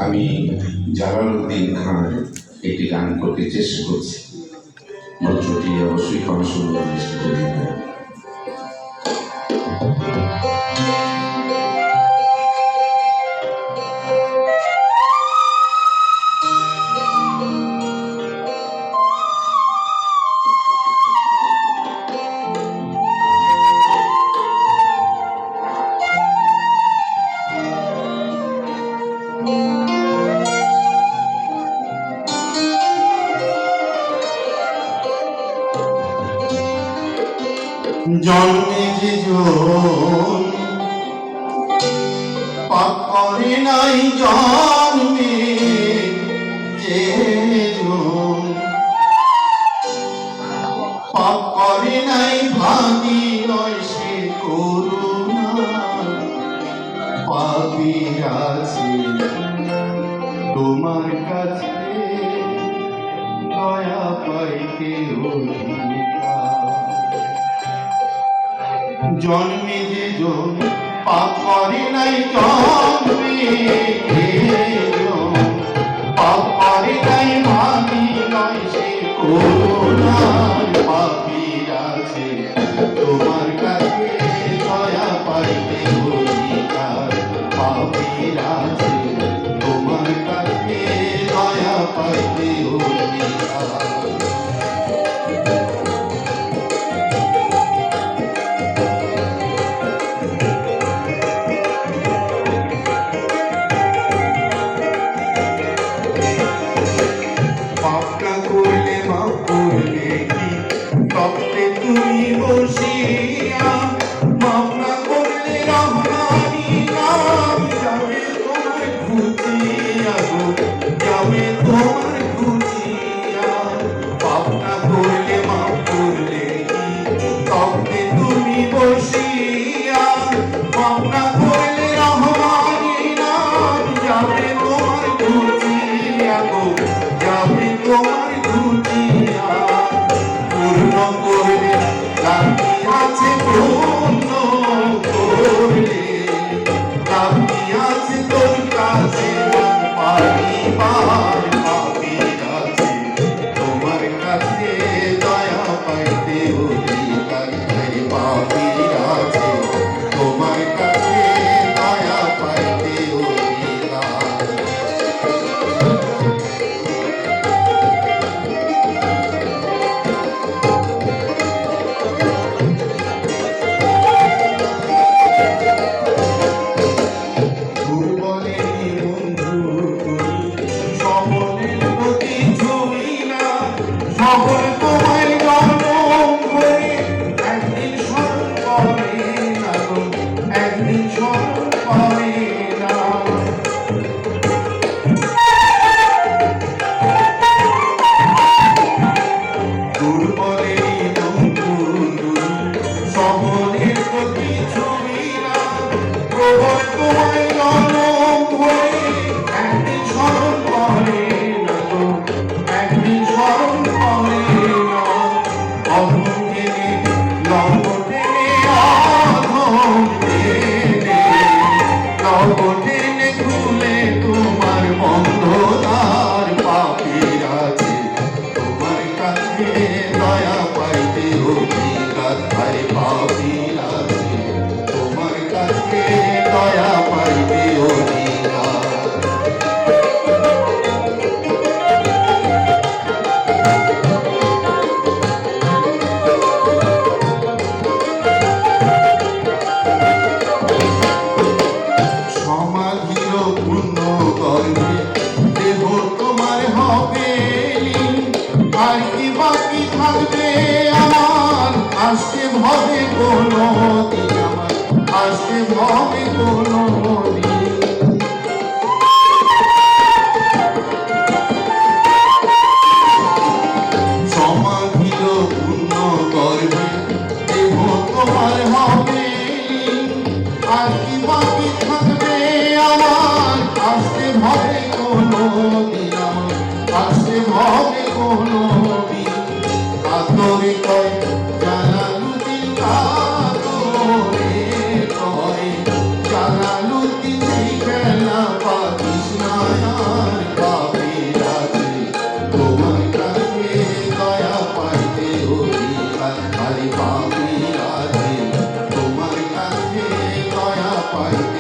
আমি জালালউদ্দিন খান একটি গান করতে চেষ্টা করছি। মন্ত্রটি অবশ্যই ক্ষমা সুন্দর দৃষ্টিতে দেখবেন। জন্মে যে পাপ করে নাই, জন্মে যে পাপ করে নাই, ভাবি নয় সে করুণা পাপী আছে তোমার কাছে দয়া পাইতে জন্মে যে পাপ করে নাই, জন্মে পাপ করে নাই, ভাবি নয় সে করুণার পাপী আছে তোমার কাছে দয়া পাইতে অধিকার পাপী আছে তোমার কাছে দয়া পাইতে অধিকার। তুমি বসিয়া মামলা করলে রহমানি নাম যাবে তোমার খুঁজিয়া গো, যাবে তোমার খুঁজিয়া। পাপনা করলে মাফ করলে তবে তুমি বসিয়া মামলা করলে রহমানি নাম যাবে তোমার খুঁজিয়া গো, যাবে তোমার খুঁজিয়া। পূর্ণ করলে লাভি আছে, পূর্ণ করলে লাভি আছে তোর কাছে পারিবার পাপী আছে তোমার কাছে দয়া পাইতে অধিকার পাপী আছে তোমার কাছে দয়া পাইতে অধিকার। সকল তোমায় জনম করে একদিন স্মরণ করে না গো, একদিন স্মরণ করে না। দুর্বলেরই বন্ধু সকলের প্রতি ছবি না, প্রবল তোমায় জনম করে একদিন স্মরণ করে না গো, একদিন স্মরণ করে না। অধম টেনে লম্ব টেনে অধম টেনে লম্ব টেনে খুলে তোমার বন্ধ দ্বার পাপী আছে তোমার কাছে দয়া পাইতে অধিকার পাপী আছে তোমার কাছে দয়া পাই পাই